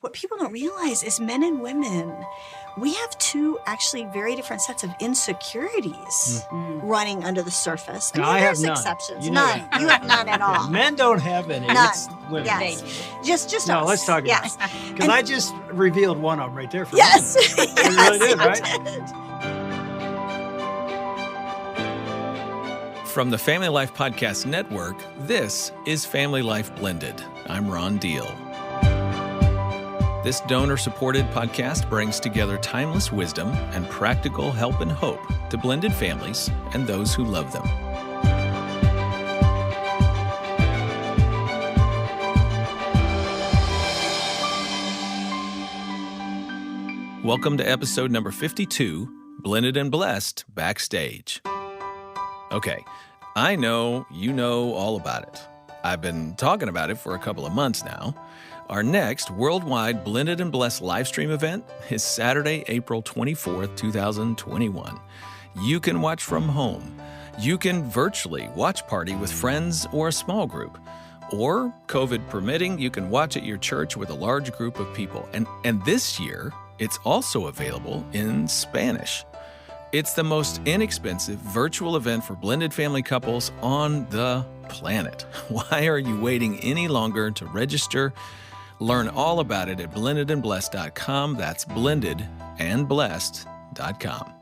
What people don't realize is men and women, we have two actually very different sets of insecurities running under the surface. I have there's none. exceptions. You know none. that. You have none at all. Men don't have any. None. It's women. Yes. Just No, us. let's talk about yes. it. Because I just revealed one of them right there for Yes. me. You really did, right? From the Family Life Podcast Network, this is Family Life Blended. I'm Ron Deal. This donor-supported podcast brings together timeless wisdom and practical help and hope to blended families and those who love them. Welcome to episode number 52, Blended and Blessed, Backstage. Okay, I know you know all about it. I've been talking about it for a couple of months now. Our next worldwide Blended and Blessed livestream event is Saturday, April 24th, 2021. You can watch from home. You can virtually watch party with friends or a small group. Or, COVID permitting, you can watch at your church with a large group of people. And this year, it's also available in Spanish. It's the most inexpensive virtual event for blended family couples on the planet. Why are you waiting any longer to register? Learn all about it at blendedandblessed.com. That's blendedandblessed.com.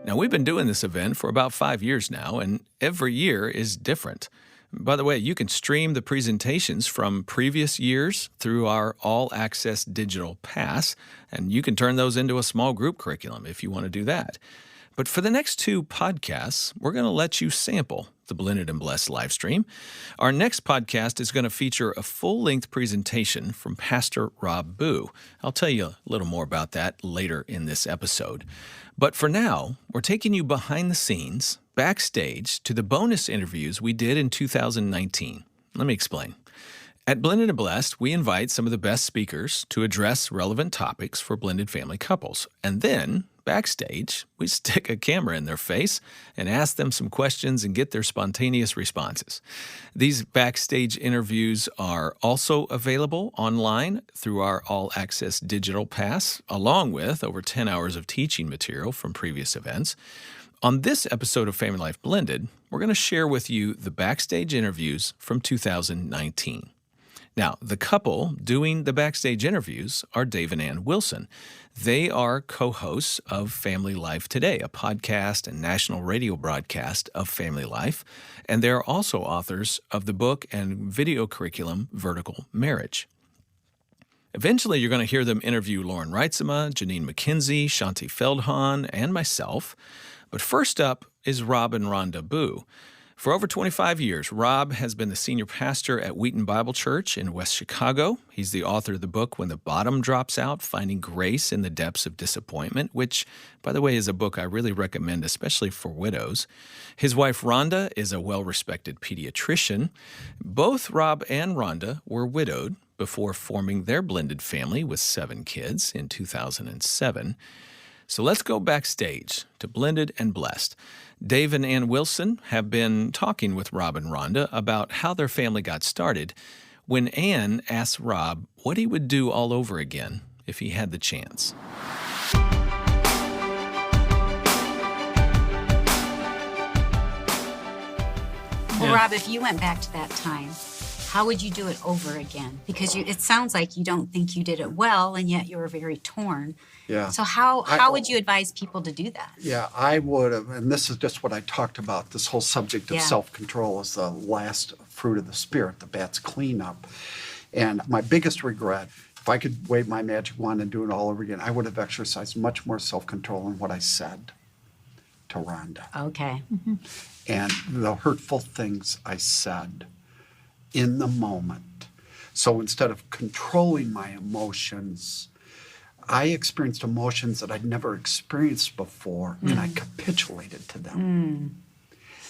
Now, we've been doing this event for about 5 years now, and every year is different. By the way, you can stream the presentations from previous years through our all-access digital pass, and you can turn those into a small group curriculum if you want to do that. But for the next two podcasts, we're going to let you sample the Blended and Blessed live stream. Our next podcast is going to feature a full-length presentation from Pastor Rob Boo. I'll tell you a little more about that later in this episode. But for now, we're taking you behind the scenes, backstage, to the bonus interviews we did in 2019. Let me explain. At Blended and Blessed, we invite some of the best speakers to address relevant topics for blended family couples. And then, backstage, we stick a camera in their face and ask them some questions and get their spontaneous responses. These backstage interviews are also available online through our all-access digital pass, along with over 10 hours of teaching material from previous events. On this episode of Family Life Blended, we're going to share with you the backstage interviews from 2019. Now, the couple doing the backstage interviews are Dave and Ann Wilson. They are co-hosts of Family Life Today, a podcast and national radio broadcast of Family Life, and they're also authors of the book and video curriculum Vertical Marriage. Eventually, you're going to hear them interview Lauren Reitzema, Janine McKenzie, Shaunti Feldhahn, and myself. But first up is Rob and Rhonda Boo. For over 25 years, Rob has been the senior pastor at Wheaton Bible Church in West Chicago. He's the author of the book When the Bottom Drops Out, Finding Grace in the Depths of Disappointment, which, by the way, is a book I really recommend, especially for widows. His wife, Rhonda, is a well-respected pediatrician. Both Rob and Rhonda were widowed before forming their blended family with 7 kids in 2007. So let's go backstage to Blended and Blessed. Dave and Ann Wilson have been talking with Rob and Rhonda about how their family got started when Ann asked Rob what he would do all over again if he had the chance. Well, Rob, if you went back to that time, how would you do it over again? Because it sounds like you don't think you did it well, and yet you were very torn. Yeah. So how would you advise people to do that? Yeah, I would have, and this is just what I talked about, this whole subject of Yeah. self-control is the last fruit of the Spirit, the bat's cleanup. And my biggest regret, if I could wave my magic wand and do it all over again, I would have exercised much more self-control in what I said to Rhonda. Okay. And the hurtful things I said in the moment. So instead of controlling my emotions, I experienced emotions that I'd never experienced before, and I capitulated to them.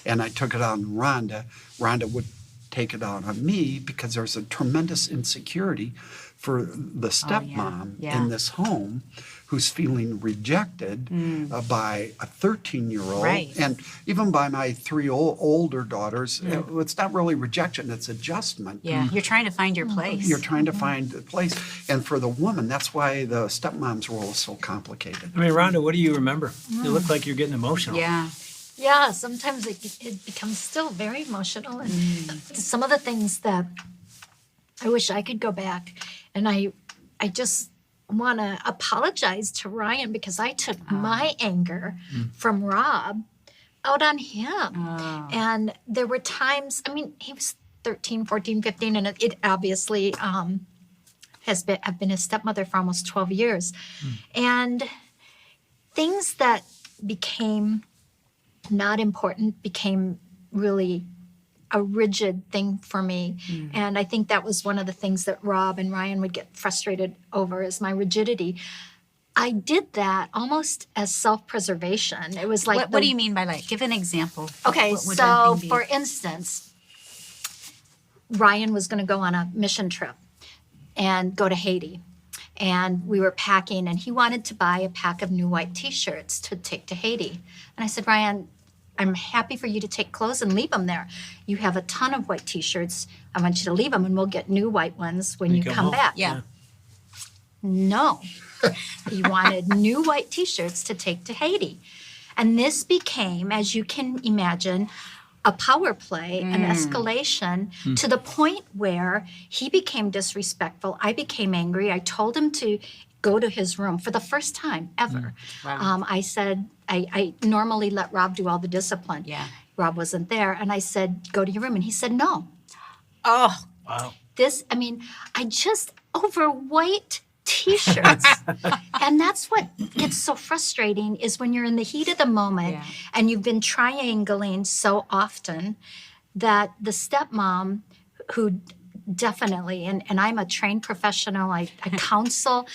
And I took it on Rhonda. Rhonda would take it out on me because there's a tremendous insecurity for the stepmom Yeah. in this home who's feeling rejected by a 13-year-old Right. and even by my 3 older daughters. It's not really rejection, it's adjustment. Yeah, you're trying to find your place. You're trying to find a place. And for the woman, that's why the stepmom's role is so complicated. I mean, Rhonda, what do you remember? You look like you're getting emotional. Yeah. Yeah, sometimes it becomes still very emotional. And some of the things that I wish I could go back, and I just want to apologize to Ryan because I took my anger from Rob out on him. And there were times, I mean, he was 13, 14, 15, and it obviously I've been his stepmother for almost 12 years. And things that became not important became really a rigid thing for me. And I think that was one of the things that Rob and Ryan would get frustrated over is my rigidity. I did that almost as self-preservation. It was like What do you mean by like? Give an example. Okay, What would so that be? for instance, Ryan was going to go on a mission trip and go to Haiti. And we were packing, and he wanted to buy a pack of new white T-shirts to take to Haiti. And I said, Ryan, I'm happy for you to take clothes and leave them there. You have a ton of white T-shirts. I want you to leave them, and we'll get new white ones when you come home. back. Yeah. No. He wanted new white T-shirts to take to Haiti. And this became, as you can imagine, a power play, an escalation to the point where he became disrespectful. I became angry. I told him to go to his room for the first time ever. Wow. I said, I normally let Rob do all the discipline. Yeah. Rob wasn't there. And I said, go to your room. And he said, no. Oh, Wow. I just, over white T-shirts. And that's what gets so frustrating is when you're in the heat of the moment Yeah. and you've been triangling so often that the stepmom who definitely, and I'm a trained professional, I counsel,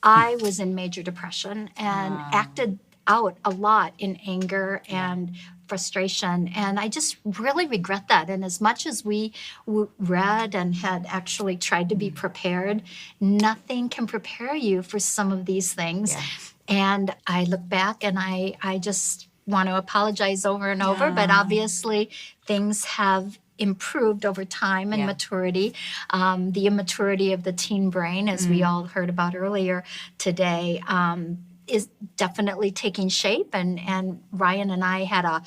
I was in major depression and acted out a lot in anger and frustration. And I just really regret that. And as much as we read and had actually tried to be prepared, nothing can prepare you for some of these things. Yeah. And I look back and I just want to apologize over and over, but obviously things have improved over time and Yeah. maturity. The immaturity of the teen brain, as we all heard about earlier today, is definitely taking shape. And Ryan and I had a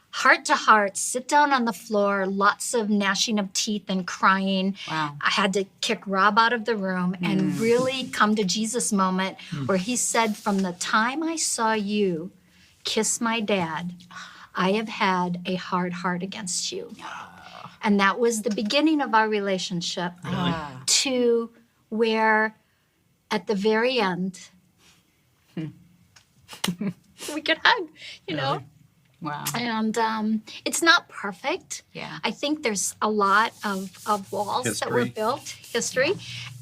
heart-to-heart, sit down on the floor, lots of gnashing of teeth and crying. Wow. I had to kick Rob out of the room and really come to Jesus moment where he said, from the time I saw you kiss my dad, I have had a hard heart against you. And that was the beginning of our relationship to where at the very end, we could hug, you know? wow. And it's not perfect. Yeah. I think there's a lot of walls that were History. built, history,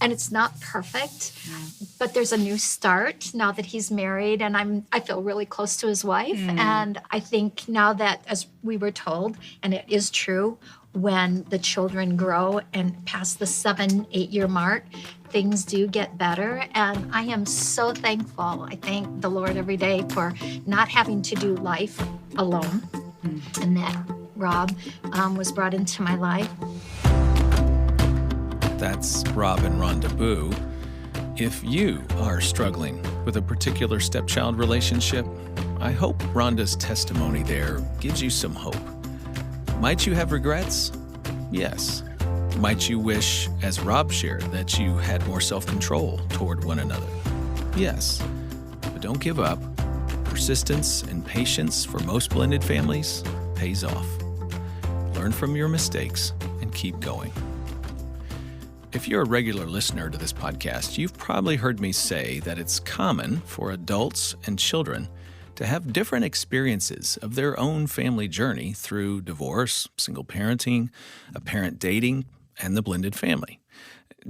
and it's not perfect. But there's a new start now that he's married, and I feel really close to his wife. And I think now that, as we were told, and it is true, when the children grow and past the 7-8 year mark, things do get better. And I am so thankful. I thank the Lord every day for not having to do life alone, and that Rob was brought into my life. That's Rob and Rhonda Boo. If you are struggling with a particular stepchild relationship, I hope Rhonda's testimony there gives you some hope. Might you have regrets? Yes. Might you wish, as Rob shared, that you had more self-control toward one another? Yes. But don't give up. Persistence and patience for most blended families pays off. Learn from your mistakes and keep going. If you're a regular listener to this podcast, you've probably heard me say that it's common for adults and children to have different experiences of their own family journey through divorce, single parenting, a parent dating, and the blended family.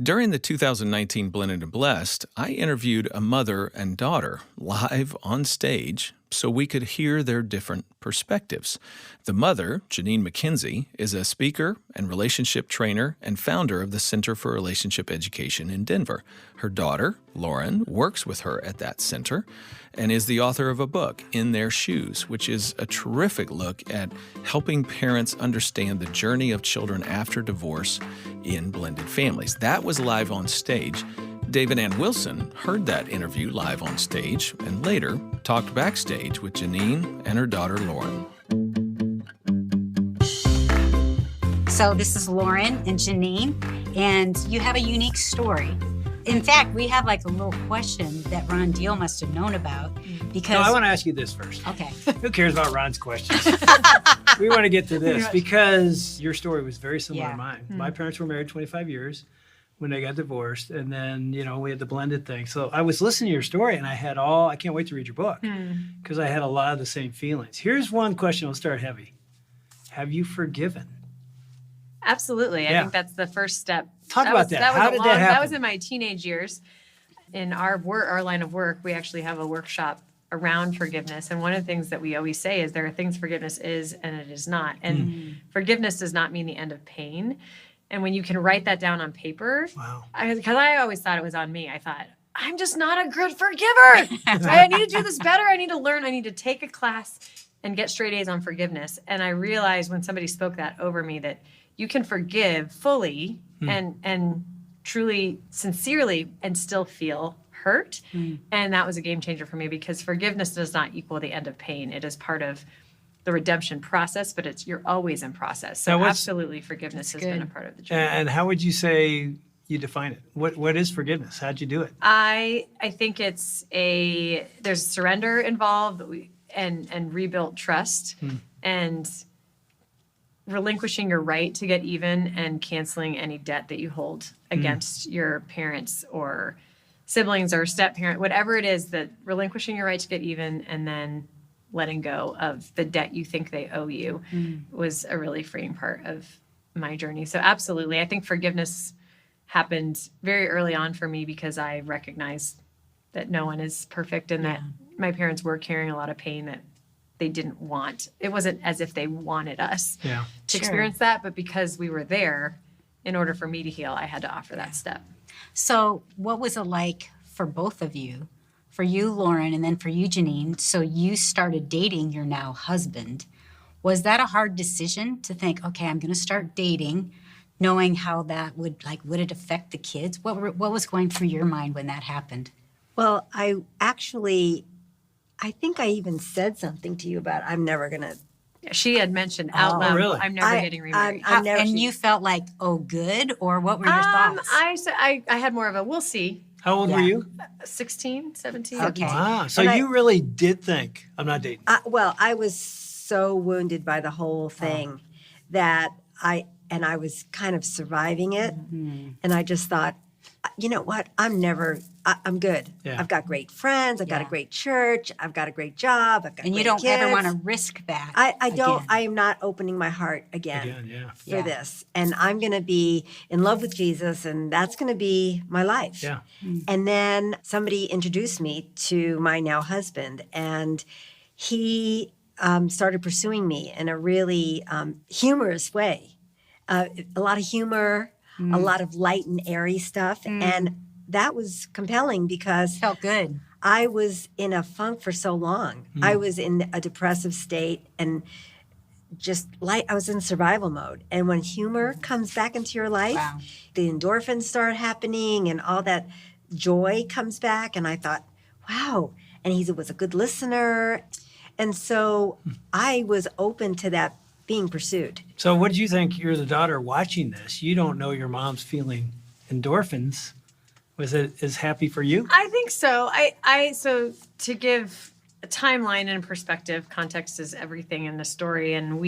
During the 2019 Blended and Blessed, I interviewed a mother and daughter live on stage so we could hear their different perspectives. The mother, Janine McKenzie, is a speaker and relationship trainer and founder of the Center for Relationship Education in Denver. Her daughter, Lauren, works with her at that center and is the author of a book, In Their Shoes, which is a terrific look at helping parents understand the journey of children after divorce in blended families. That was live on stage. David Ann Wilson heard that interview live on stage and later talked backstage with Janine and her daughter, Lauren. So this is Lauren and Janine, and you have a unique story. In fact, we have like a little question that Ron Deal must have known about because... No, I want to ask you this first. Okay. Who cares about Ron's questions? We want to get to this because your story was very similar to mine. My parents were married 25 years when they got divorced, and then, we had the blended thing. So I was listening to your story, and I can't wait to read your book because I had a lot of the same feelings. Here's one question, we'll start heavy. Have you forgiven? Absolutely. I think that's the first step. Talk about that. How did that happen? That was in my teenage years. In our line of work, we actually have a workshop around forgiveness. And one of the things that we always say is there are things forgiveness is and it is not. And forgiveness does not mean the end of pain. And when you can write that down on paper, because I always thought it was on me. I thought, I'm just not a good forgiver. I need to do this better. I need to learn. I need to take a class and get straight A's on forgiveness. And I realized when somebody spoke that over me that you can forgive fully and truly, sincerely, and still feel hurt. And that was a game changer for me because forgiveness does not equal the end of pain. It is part of the redemption process, but you're always in process. So absolutely, forgiveness has been a part of the journey. And how would you say you define it? What is forgiveness? How'd you do it? I think there's surrender involved and rebuilt trust and relinquishing your right to get even and canceling any debt that you hold against your parents or siblings or step-parent, whatever it is, that relinquishing your right to get even and then letting go of the debt you think they owe you was a really freeing part of my journey. So absolutely, I think forgiveness happened very early on for me because I recognized that no one is perfect and that my parents were carrying a lot of pain that they didn't want. It wasn't as if they wanted us to experience that, but because we were there, in order for me to heal, I had to offer that step. So what was it like for both of you? For you, Lauren, and then for you, Janine. So you started dating your now husband. Was that a hard decision to think, okay, I'm going to start dating, knowing how that would it affect the kids? What was going through your mind when that happened? Well, I think I even said something to you about I'm never going to. She had mentioned out loud, really? I'm never getting remarried. And you felt like, oh, good? Or what were your thoughts? I had more of a, we'll see. How old were you? 16, 17. Okay. Wow. So you really did think, I'm not dating. Well, I was so wounded by the whole thing that I was kind of surviving it. And I just thought, you know what? I'm good. Yeah. I've got great friends. I've got a great church. I've got a great job. I've got and great you don't kids. ever want to risk that. I don't. again. I am not opening my heart again for this. And I'm going to be in love with Jesus, and that's going to be my life. Yeah. And then somebody introduced me to my now husband, and he started pursuing me in a really humorous way. A lot of humor, a lot of light and airy stuff. And that was compelling because Felt good. I was in a funk for so long. I was in a depressive state and I was in survival mode. And when humor comes back into your life, the endorphins start happening and all that joy comes back. And I thought, wow. And he was a good listener. And so I was open to that being pursued. So what do you think? You're the daughter watching this. You don't know your mom's feeling endorphins. Was it as happy for you? I think so. So to give a timeline and perspective, context is everything in the story. And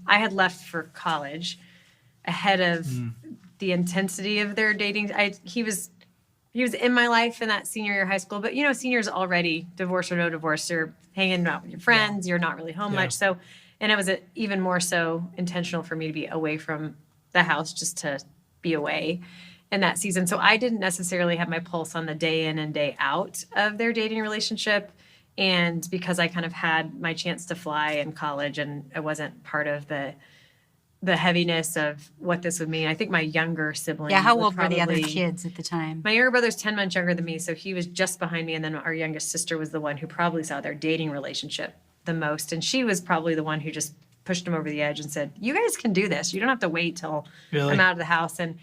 I had left for college ahead of the intensity of their dating. He was in my life in that senior year of high school, but seniors already, divorce or no divorce, you're hanging out with your friends, you're not really home much. So, and it was even more so intentional for me to be away from the house, just to be away in that season. So I didn't necessarily have my pulse on the day in and day out of their dating relationship. And because I kind of had my chance to fly in college and it wasn't part of the heaviness of what this would mean. I think my younger sibling. Yeah, how was old were the other probably- kids at the time? My younger brother's 10 months younger than me, so he was just behind me. And then our youngest sister was the one who probably saw their dating relationship the most. And she was probably the one who just pushed him over the edge and said, you guys can do this. You don't have to wait till Really? I'm out of the house. And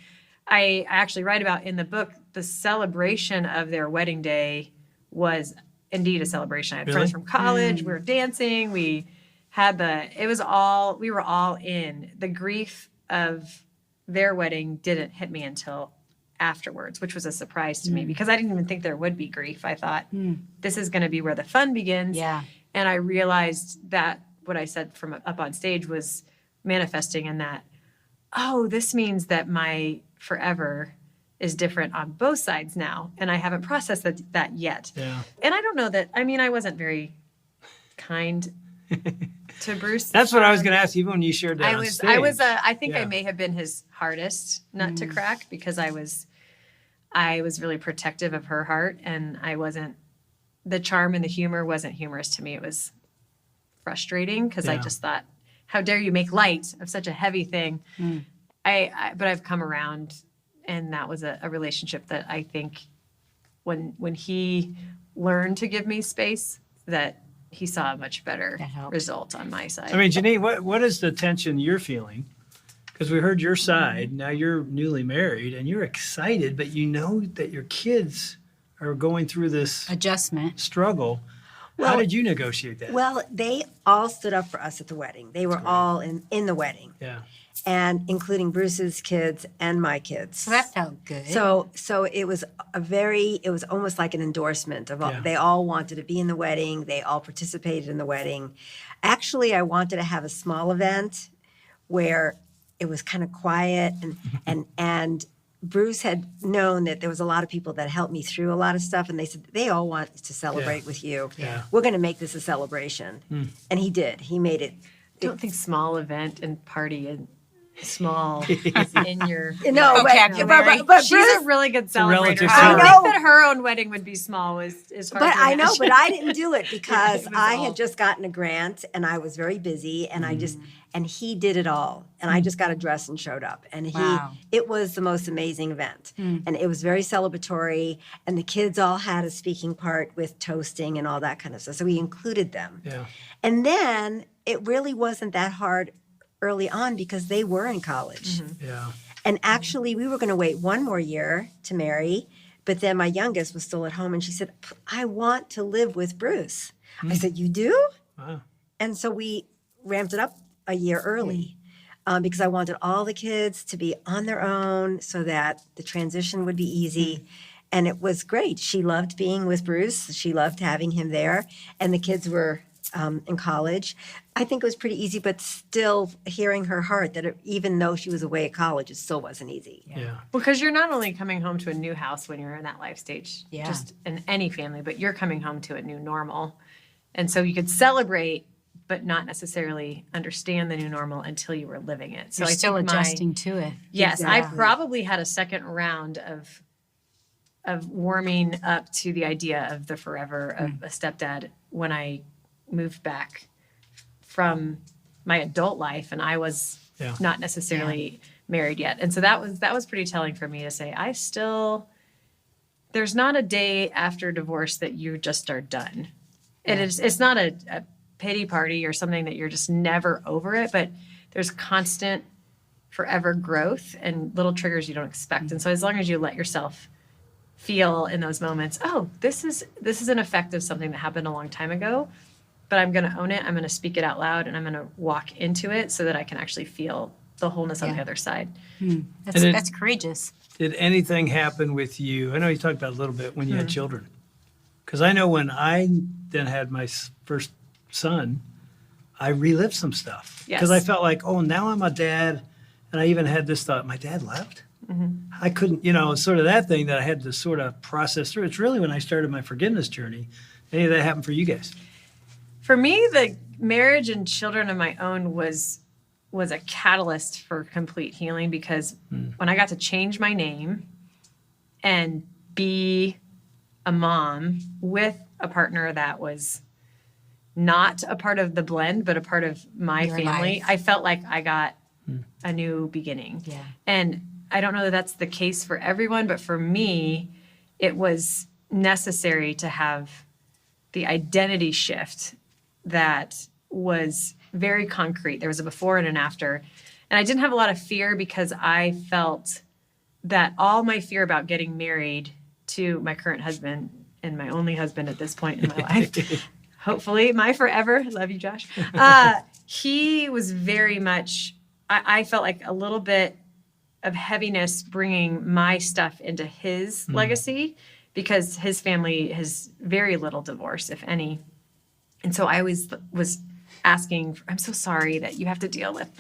I actually write about in the book, the celebration of their wedding day was indeed a celebration. I had Really? friends from college. We were dancing. We were all in. The grief of their wedding didn't hit me until afterwards, which was a surprise to me because I didn't even think there would be grief. I thought this is going to be where the fun begins. Yeah. And I realized that what I said from up on stage was manifesting in that, oh, this means that my forever is different on both sides now. And I haven't processed that yet. Yeah. And I don't know that, I mean, I wasn't very kind to Bruce. That's what I was going to ask, even when you shared that on stage. I think I Yeah. may have been his hardest nut to crack because I was really protective of her heart, and the charm and the humor wasn't humorous to me. It was frustrating because I Yeah. just thought, how dare you make light of such a heavy thing? But I've come around, and that was a relationship that I think when he learned to give me space, that he saw a much better That helped. result on my side. I mean, Janine, what is the tension you're feeling? Because we heard your side. Now you're newly married and you're excited, but you know that your kids are going through this Adjustment. struggle. How did you negotiate that? Well, they all stood up for us at the wedding. They were all in the wedding, Yeah. and including Bruce's kids and my kids. So that felt good. So it was it was almost like an endorsement of all. Yeah. They all wanted to be in the wedding. They all participated in the wedding. Actually, I wanted to have a small event where it was kind of quiet and Bruce had known that there was a lot of people that helped me through a lot of stuff, and they said they all want to celebrate with you. Yeah. We're going to make this a celebration, and he did. He made it. I don't think small event and party and small is in your No, vocabulary. but She's Bruce, a really good relative celebrator. I term. think that her own wedding would be small is hard But to I know, imagine. but I didn't do it because it was I all- had just gotten a grant and I was very busy and and he did it all. And I just got a dress and showed up. And Wow. it was the most amazing event. And it was very celebratory. And the kids all had a speaking part with toasting and all that kind of stuff. So we included them. Yeah. And then it really wasn't that hard early on because they were in college. Yeah. And actually, we were going to wait one more year to marry, but then my youngest was still at home, and she said, I want to live with Bruce. I said, you do? Wow. And so we ramped it up a year early because I wanted all the kids to be on their own so that the transition would be easy. And it was great. She loved being with Bruce. She loved having him there. And the kids were in college. I think it was pretty easy, but still hearing her heart that even though she was away at college, it still wasn't easy. Yeah. Because you're not only coming home to a new house when you're in that life stage, Yeah. just in any family, but you're coming home to a new normal. And so you could celebrate, but not necessarily understand the new normal until you were living it. So You're I still think adjusting to it. Yes, Exactly. I probably had a second round of warming up to the idea of the forever of a stepdad when I moved back from my adult life, and I was Yeah. not necessarily married yet. And so that was pretty telling for me to say, there's not a day after divorce that you just are done. It's not a pity party or something that you're just never over it, but there's constant forever growth and little triggers you don't expect. And so as long as you let yourself feel in those moments, oh, this is an effect of something that happened a long time ago, but I'm going to own it. I'm going to speak it out loud, and I'm going to walk into it so that I can actually feel the wholeness on the Yeah. other side. That's courageous. Did anything happen with you? I know you talked about it a little bit when you had children. Because I know when I then had my first son, I relived some stuff. Yes. Because I felt like, oh, now I'm a dad. And I even had this thought, my dad left? I couldn't, sort of that thing that I had to sort of process through. It's really when I started my forgiveness journey. Any of that happened for you guys? For me, the marriage and children of my own was a catalyst for complete healing, because when I got to change my name and be a mom with a partner that was not a part of the blend, but a part of my Your family, life. I felt like I got a new beginning. Yeah. And I don't know that that's the case for everyone, but for me, it was necessary to have the identity shift that was very concrete. There was a before and an after. And I didn't have a lot of fear because I felt that all my fear about getting married to my current husband and my only husband at this point in my life, hopefully my forever, love you, Josh. He was very much, I felt like a little bit of heaviness bringing my stuff into his legacy because his family has very little divorce, if any. And so I always was asking, I'm so sorry that you have to deal with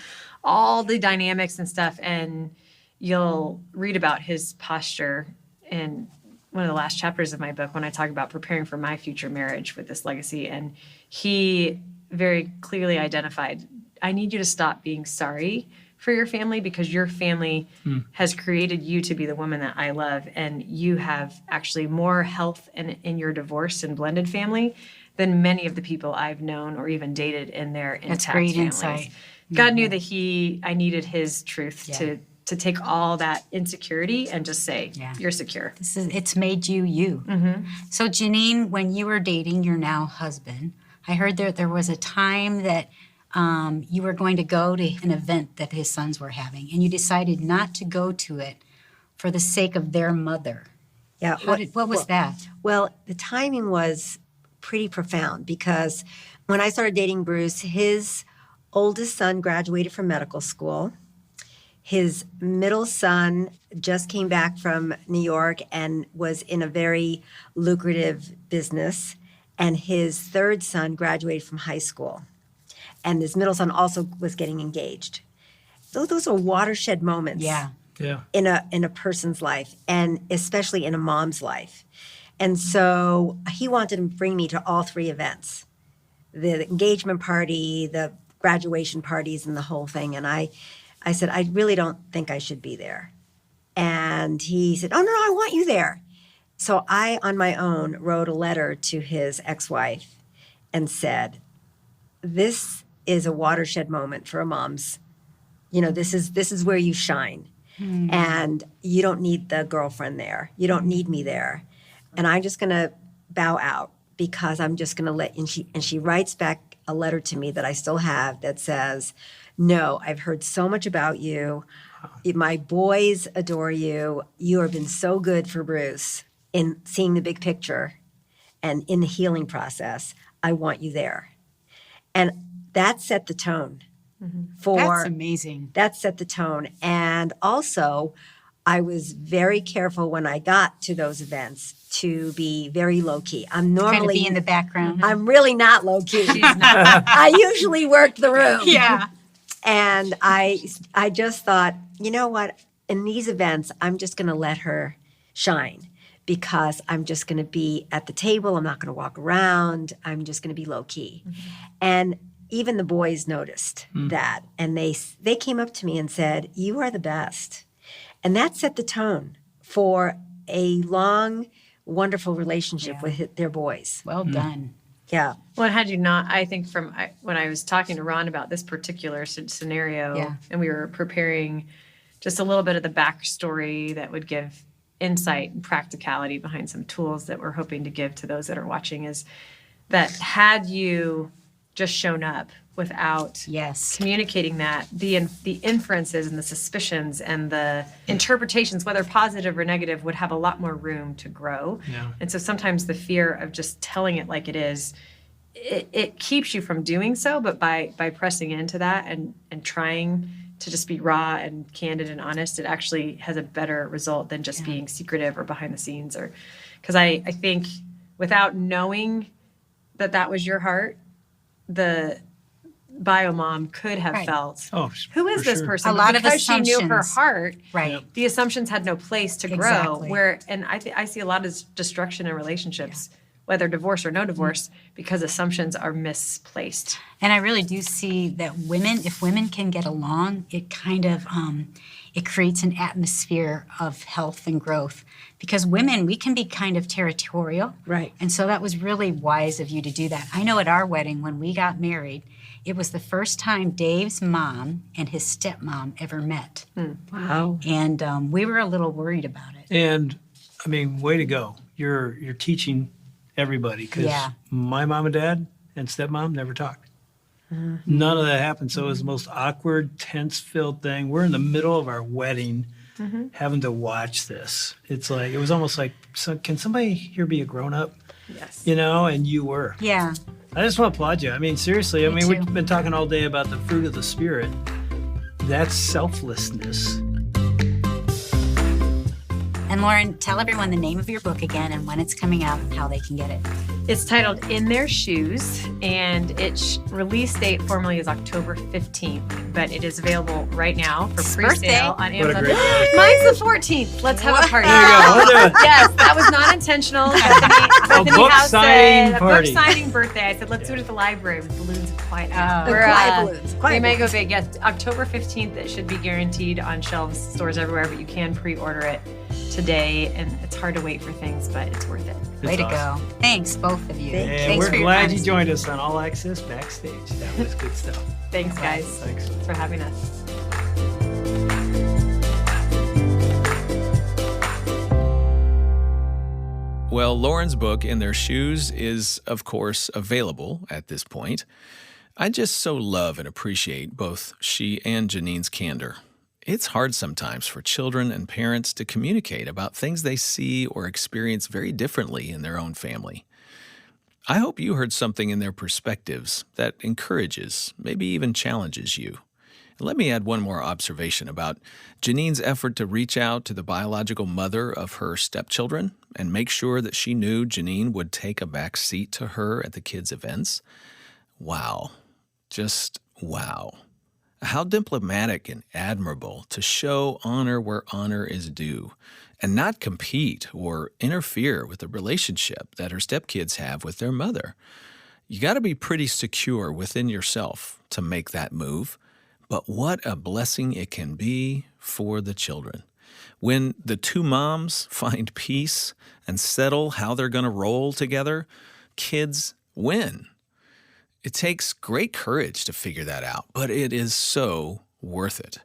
all the dynamics and stuff. And you'll read about his posture in one of the last chapters of my book when I talk about preparing for my future marriage with this legacy. And he very clearly identified, I need you to stop being sorry for your family because your family has created you to be the woman that I love. And you have actually more health in your divorced and blended family than many of the people I've known or even dated in their intact That's great families. insight. God knew that I needed his truth Yeah. to take all that insecurity and just say, Yeah. you're secure. It's made you you. So Janine, when you were dating your now husband, I heard there was a time that you were going to go to an event that his sons were having, and you decided not to go to it for the sake of their mother. Yeah. What was that? Well, the timing was pretty profound because when I started dating Bruce, his oldest son graduated from medical school. His middle son just came back from New York and was in a very lucrative business. And his third son graduated from high school. And his middle son also was getting engaged. Those are watershed moments. Yeah. Yeah. In a person's life, and especially in a mom's life. And so he wanted to bring me to all three events, the engagement party, the graduation parties, and the whole thing. And I said, I really don't think I should be there. And he said, oh, no, I want you there. So I, on my own, wrote a letter to his ex-wife and said, this is a watershed moment for a mom's, this is where you shine. And you don't need the girlfriend there. You don't need me there. And I'm just going to bow out because I'm just going to let, and she writes back a letter to me that I still have that says, no, I've heard so much about you. My boys adore you. You have been so good for Bruce in seeing the big picture and in the healing process. I want you there. And that set the tone. That's amazing. That set the tone. And also, I was very careful when I got to those events to be very low key. I'm normally Kind of be in the background. I'm really not low key. I usually work the room. Yeah. And I just thought, you know what? In these events, I'm just going to let her shine because I'm just going to be at the table. I'm not going to walk around. I'm just going to be low key. And even the boys noticed that. And they came up to me and said, you are the best. And that set the tone for a long, wonderful relationship with their boys. Well done. Yeah. Well, had you not, I think when I was talking to Ron about this particular scenario, and we were preparing just a little bit of the backstory that would give insight and practicality behind some tools that we're hoping to give to those that are watching, is that had you just shown up without communicating that, the inferences and the suspicions and the interpretations, whether positive or negative, would have a lot more room to grow. Yeah. And so sometimes the fear of just telling it like it is, it keeps you from doing so. But by pressing into that and trying to just be raw and candid and honest, it actually has a better result than just being secretive or behind the scenes. Or because I think without knowing that was your heart, the bio mom could have felt, who is this person? A lot of because she knew her assumptions. heart, Right. the assumptions had no place to grow. Exactly. And I see a lot of destruction in relationships, whether divorce or no divorce, because assumptions are misplaced. And I really do see that if women can get along, it kind of it creates an atmosphere of health and growth. Because women, we can be kind of territorial. Right. And so that was really wise of you to do that. I know at our wedding, when we got married, it was the first time Dave's mom and his stepmom ever met. Wow. And we were a little worried about it. And I mean, way to go. You're teaching everybody, because my mom and dad and stepmom never talked. None of that happened. So it was the most awkward, tense-filled thing. We're in the middle of our wedding, having to watch this. It's like, it was almost like, can somebody here be a grown-up? Yes. You know, and you were. Yeah. I just want to applaud you. I mean, seriously. Me I mean, too. we've been talking all day about the fruit of the Spirit. That's selflessness. And Lauren, tell everyone the name of your book again and when it's coming out and how they can get it. It's titled In Their Shoes, and its release date formally is October 15th, but it is available right now for pre-sale on What a Amazon. great day. Mine's the 14th. Let's have a party. There you go. We'll do it. Yes, that was not intentional. Bethany book House signing said, party. a book signing birthday. I said, let's do it at the library with balloons and quiet. Oh. Quiet balloons. We Quiet may go balloons. big. Yes, October 15th. It should be guaranteed on shelves, stores everywhere, but you can pre-order it today, and it's hard to wait for things, but it's worth it. Way to awesome. go. Thanks, both of you. Thank you. And Thanks we're for your glad you honesty. joined us on All Access Backstage. That was good stuff. Thanks, guys. Thanks. For having us. Well, Lauren's book, In Their Shoes, is, of course, available at this point. I just so love and appreciate both she and Janine's candor. It's hard sometimes for children and parents to communicate about things they see or experience very differently in their own family. I hope you heard something in their perspectives that encourages, maybe even challenges you. Let me add one more observation about Janine's effort to reach out to the biological mother of her stepchildren and make sure that she knew Janine would take a back seat to her at the kids' events. Wow. Just wow. How diplomatic and admirable to show honor where honor is due and not compete or interfere with the relationship that her stepkids have with their mother. You got to be pretty secure within yourself to make that move, but what a blessing it can be for the children. When the two moms find peace and settle how they're going to roll together, kids win. It takes great courage to figure that out, but it is so worth it.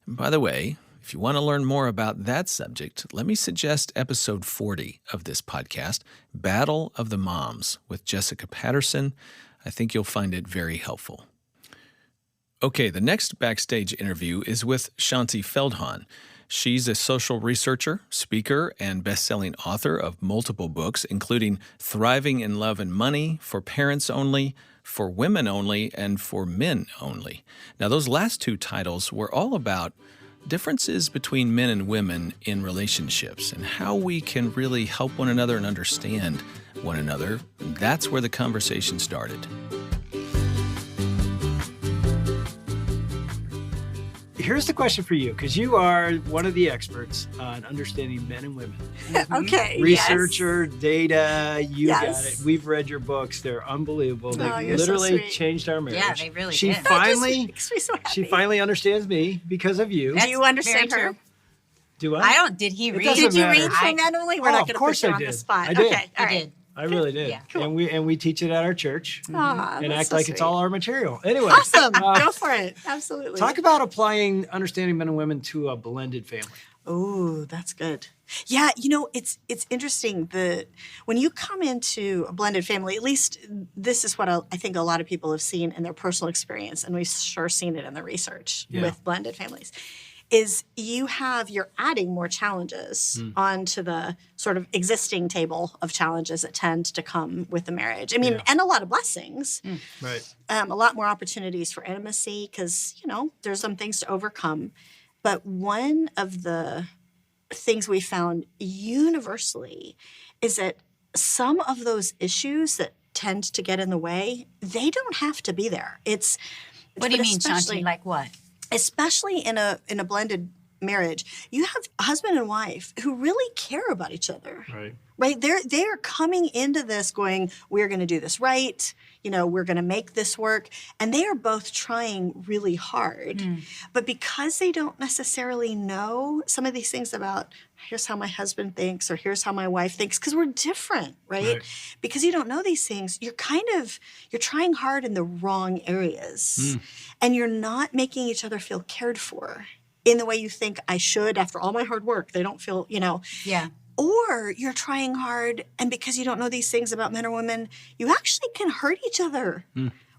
And by the way, if you want to learn more about that subject, let me suggest episode 40 of this podcast, Battle of the Moms, with Jessica Patterson. I think you'll find it very helpful. Okay, the next Backstage interview is with Shaunti Feldhahn. She's a social researcher, speaker, and best-selling author of multiple books, including Thriving in Love and Money, For Parents Only, For Women Only, and For Men Only. Now, those last two titles were all about differences between men and women in relationships and how we can really help one another and understand one another. That's where the conversation started. Here's the question for you, because you are one of the experts on understanding men and women. Okay. Researcher, data, you Yes. got it. We've read your books. They're unbelievable. They Oh, you're so literally sweet. changed our marriage. Yeah, they really she did. That just finally makes me so happy. she finally understands me because of you. Do you understand very her? true. Do I don't. Did he read? doesn't Did you matter. read for men only? We're Oh, not of going to course put you I on the did. spot. I did. Okay. All He right. did. I really did. Yeah. And we teach it at our church Aw, and that's act so like it's sweet. all our material. Anyway, Awesome. Go for it. Absolutely. talk about applying understanding men and women to a blended family. Oh, that's good. Yeah, you know, it's interesting. When you come into a blended family, at least this is what I think a lot of people have seen in their personal experience, and we've sure seen it in the research Yeah. with blended families, is you're adding more challenges onto the sort of existing table of challenges that tend to come with the marriage. I mean, Yeah. and a lot of blessings. Right. A lot more opportunities for intimacy because, there's some things to overcome. But one of the things we found universally is that some of those issues that tend to get in the way, they don't have to be there. What do you mean, especially- Shaunti? Like what? Especially in a blended marriage, you have a husband and wife who really care about each other. Right. Right? They're coming into this going, we're going to do this right. We're going to make this work. And they are both trying really hard. But because they don't necessarily know some of these things about here's how my husband thinks or here's how my wife thinks, because we're different, right? Because you don't know these things, you're trying hard in the wrong areas. And you're not making each other feel cared for in the way you think I should after all my hard work. They don't feel, Yeah. Or you're trying hard, and because you don't know these things about men or women, you actually can hurt each other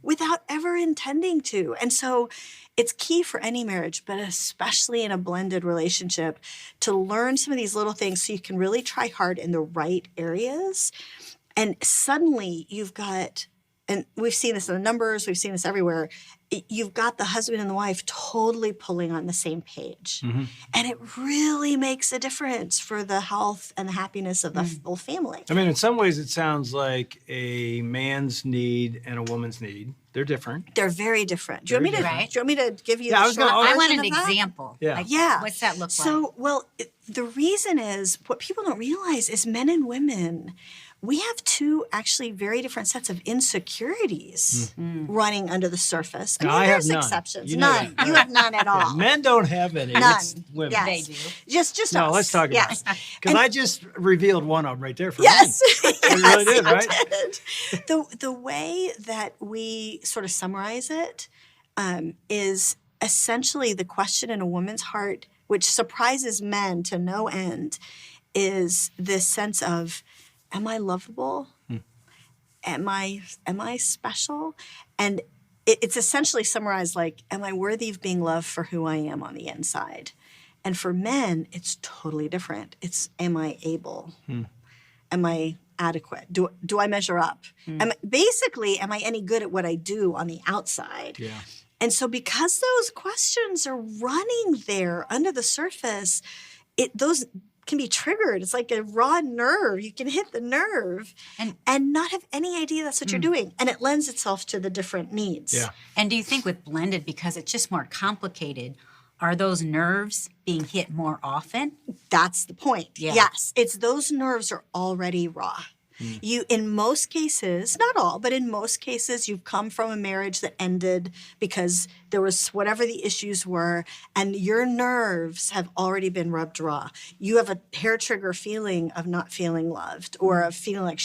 without ever intending to. And so it's key for any marriage, but especially in a blended relationship, to learn some of these little things so you can really try hard in the right areas. And suddenly you've got, and we've seen this in the numbers, we've seen this everywhere, you've got the husband and the wife totally pulling on the same page. And it really makes a difference for the health and the happiness of the whole family. I mean, in some ways, it sounds like a man's need and a woman's need. They're different. They're very different. Do you want me to give you Yeah, the short I version want an of that? example. Yeah. Like, Yeah. what's that look like? So, the reason is what people don't realize is men and women, we have two actually very different sets of insecurities running under the surface. No, I have there's none. exceptions. You know none. that. You have none at all. Men don't have any. None. It's women. Yes. They do. Just No, us. let's talk about yes. it. Because I just revealed one of them right there for Yes. me. yes, You really did, you right? did. The way that we sort of summarize it is essentially the question in a woman's heart, which surprises men to no end, is this sense of, am I lovable? Am I special? And it's essentially summarized like, am I worthy of being loved for who I am on the inside? And for men, it's totally different. It's, am I able? Am I adequate? Do I measure up? Am I any good at what I do on the outside? Yeah. And so because those questions are running there under the surface, those can be triggered. It's like a raw nerve. You can hit the nerve and not have any idea that's what you're doing. And it lends itself to the different needs. Yeah. And do you think with blended, because it's just more complicated, are those nerves being hit more often? That's the point. Yeah. Yes. It's those nerves are already raw. You, in most cases, not all, but in most cases, you've come from a marriage that ended because there was whatever the issues were, and your nerves have already been rubbed raw. You have a hair trigger feeling of not feeling loved, or of feeling like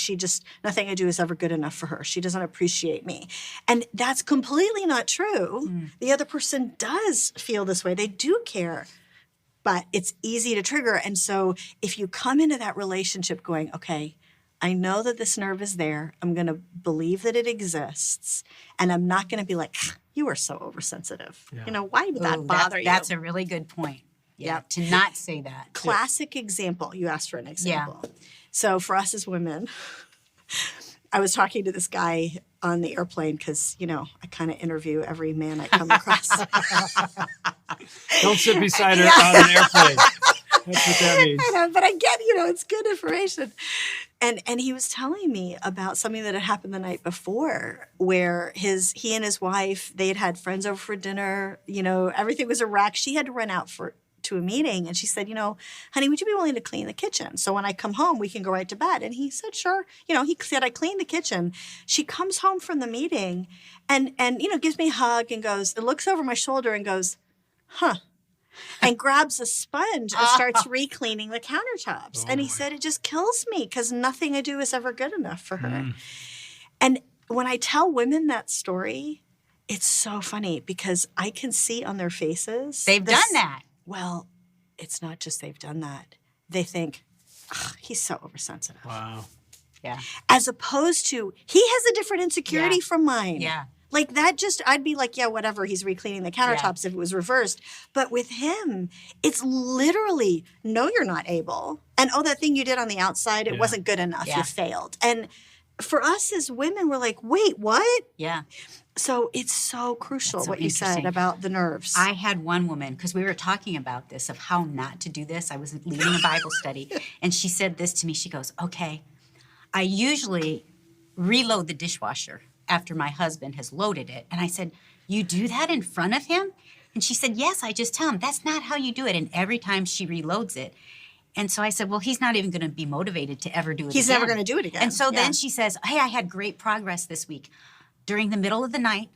nothing I do is ever good enough for her. She doesn't appreciate me. And that's completely not true. The other person does feel this way. They do care. But it's easy to trigger. And so if you come into that relationship going, okay, I know that this nerve is there. I'm going to believe that it exists. And I'm not going to be like, you are so oversensitive. Yeah. Why would that bother you? That's a really good point. Yeah. Yep. To not say that. Classic example. You asked for an example. So for us as women, I was talking to this guy on the airplane because, I kind of interview every man I come across. Don't sit beside her on an airplane. That's what that means. I know, but I get, it's good information. And he was telling me about something that had happened the night before where he and his wife, they had friends over for dinner, everything was a wreck. She had to run out to a meeting, and she said, honey, would you be willing to clean the kitchen? So when I come home, we can go right to bed. And he said, sure. He said, I cleaned the kitchen. She comes home from the meeting and gives me a hug and looks over my shoulder and goes, huh. And grabs a sponge and starts re-cleaning the countertops. And he said, it just kills me because nothing I do is ever good enough for her. And when I tell women that story, it's so funny because I can see on their faces. They've done that. Well, it's not just they've done that. They think, he's so oversensitive. Wow. Yeah. As opposed to, he has a different insecurity from mine. Yeah. Like that I'd be like, yeah, whatever, he's recleaning the countertops if it was reversed. But with him, it's literally, no, you're not able. And that thing you did on the outside, it wasn't good enough. Yeah. You failed. And for us as women, we're like, wait, what? Yeah. So it's so crucial That's so what you said interesting. about the nerves. I had one woman, because we were talking about this, of how not to do this. I was leading a Bible study, and she said this to me. She goes, okay, I usually reload the dishwasher after my husband has loaded it. And I said, you do that in front of him? And she said, yes, I just tell him. That's not how you do it. And every time she reloads it. And so I said, well, he's not even going to be motivated to ever do it He's again. never going to do it again. And so Yeah. then she says, hey, I had great progress this week. During the middle of the night,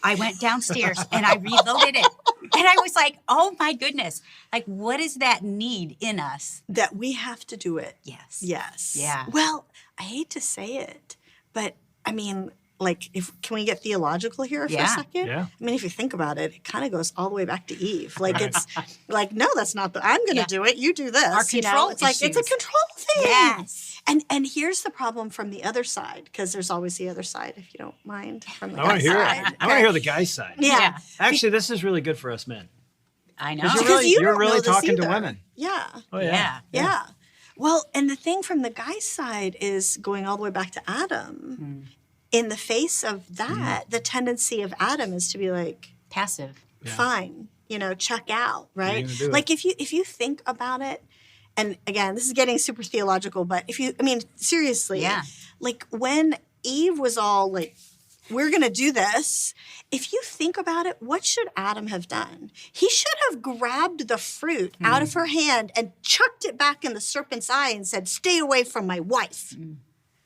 I went downstairs and I reloaded it. And I was like, oh my goodness. Like, what is that need in us? That we have to do it. Yes. Yes. Yeah. Well, I hate to say it, but I mean, like, can we get theological here for a Yeah. second? Yeah. I mean, if you think about it, it kind of goes all the way back to Eve. Like, it's like, no, that's not I'm going to Yeah. do it. You do this. Our you know? control It's like, it's a issues. control thing. Yes. And here's the problem from the other side, because there's always the other side, if you don't mind, from the I want guy's to hear side. it. I want to hear the guy's side. Yeah. Yeah. Actually, this is really good for us men. I know. Because Because you you're don't really know this talking to either. women. Yeah. Oh, Yeah. Yeah. Well, and the thing from the guy's side is going all the way back to Adam. In the face of that, the tendency of Adam is to be like, Passive. fine, check out, right? gonna do Like if you think about it, and again, this is getting super theological, but seriously, Yeah. like when Eve was all like, we're going to do this. If you think about it, what should Adam have done? He should have grabbed the fruit out of her hand and chucked it back in the serpent's eye and said, stay away from my wife.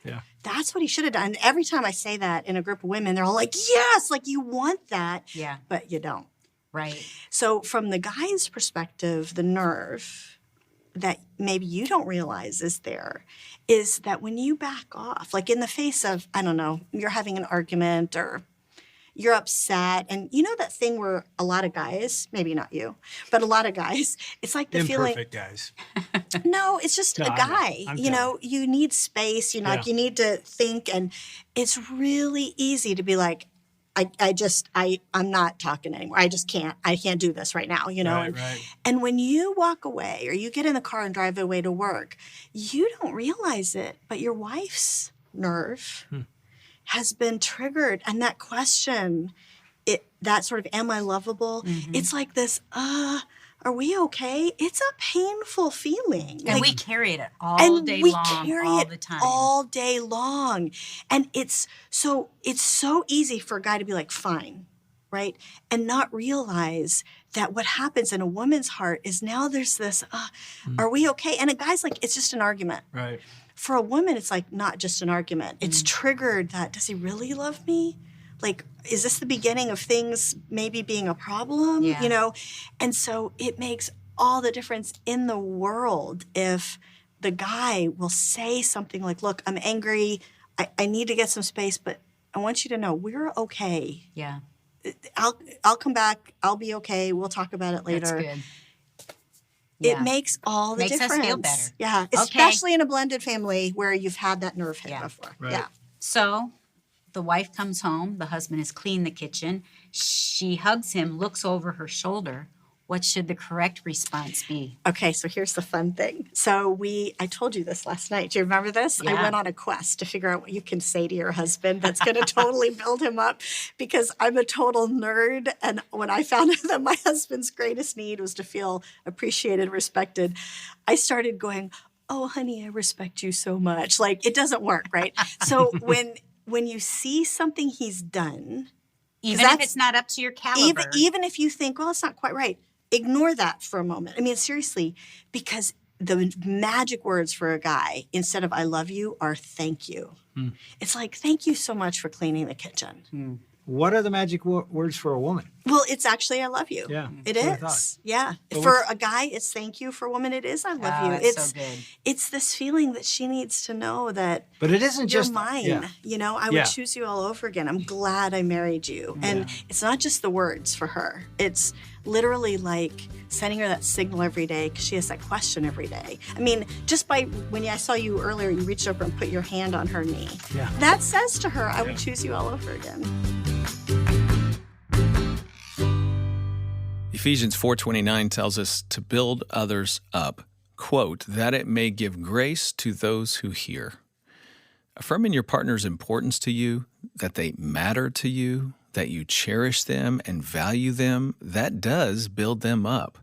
Yeah. That's what he should have done. Every time I say that in a group of women, they're all like, yes, like you want that, Yeah. but you don't. Right. So from the guy's perspective, the nerve that maybe you don't realize is there is that when you back off, like in the face of, I don't know, you're having an argument or you're upset. And you know that thing where a lot of guys, maybe not you, but a lot of guys, it's like the feeling. Imperfect guys. No, it's just No, a I'm guy. not. I'm You need space, like Yeah. you need to think. And it's really easy to be like, I'm not talking anymore. I can't do this right now, Right, right. And when you walk away or you get in the car and drive away to work, you don't realize it, but your wife's nerve has been triggered. And that question, that sort of, am I lovable? It's like this, are we okay? It's a painful feeling. And Like, we carry it all day long, all the time. all day long. And it's so easy for a guy to be like, fine, right? And not realize that what happens in a woman's heart is now there's this, are we okay? And a guy's like, it's just an argument. Right. For a woman, it's like not just an argument. It's triggered that, does he really love me? Like, is this the beginning of things maybe being a problem? Yeah. And so it makes all the difference in the world if the guy will say something like, look, I'm angry. I need to get some space, but I want you to know we're okay. Yeah. I'll come back. I'll be okay. We'll talk about it later. That's good. It Yeah. makes all the Makes us difference. feel better. Yeah, Okay. especially in a blended family where you've had that nerve hit Yeah. before. Right. Yeah. So the wife comes home, the husband has cleaned the kitchen. She hugs him, looks over her shoulder. What should the correct response be? Okay, so here's the fun thing. So I told you this last night. Do you remember this? I Yeah. went on a quest to figure out what you can say to your husband that's going to totally build him up because I'm a total nerd. And when I found out that my husband's greatest need was to feel appreciated, respected, I started going, oh, honey, I respect you so much. Like, it doesn't work, right? So when you see something he's done, Even if that's- it's not up to your caliber. even if you think, well, it's not quite right, ignore that for a moment. I mean, seriously, because the magic words for a guy instead of I love you are thank you. It's like, thank you so much for cleaning the kitchen. What are the magic words for a woman? Well, it's actually I love you. Yeah, It that's what I is. thought. Yeah. But For a guy, it's thank you. For a woman, it is I love you. That's so good. It's this feeling that she needs to know that But it isn't you're just mine. Yeah. I Yeah. would choose you all over again. I'm glad I married you. And it's not just the words for her. It's literally like sending her that signal every day because she has that question every day. I mean, just by when I saw you earlier, you reached over and put your hand on her knee. Yeah. That says to her, I would choose you all over again. Ephesians 4:29 tells us to build others up, quote, that it may give grace to those who hear. Affirming your partner's importance to you, that they matter to you, that you cherish them and value them, that does build them up.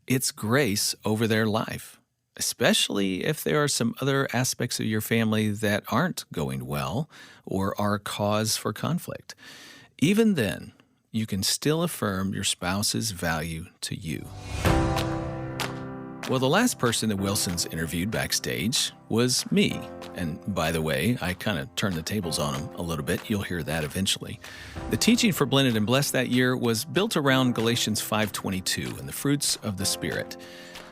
It's grace over their life, especially if there are some other aspects of your family that aren't going well or are cause for conflict. Even then, you can still affirm your spouse's value to you. Well, the last person that Wilson's interviewed backstage was me. And by the way, I kind of turned the tables on him a little bit. You'll hear that eventually. The teaching for Blended and Blessed that year was built around Galatians 5:22 and the fruits of the Spirit.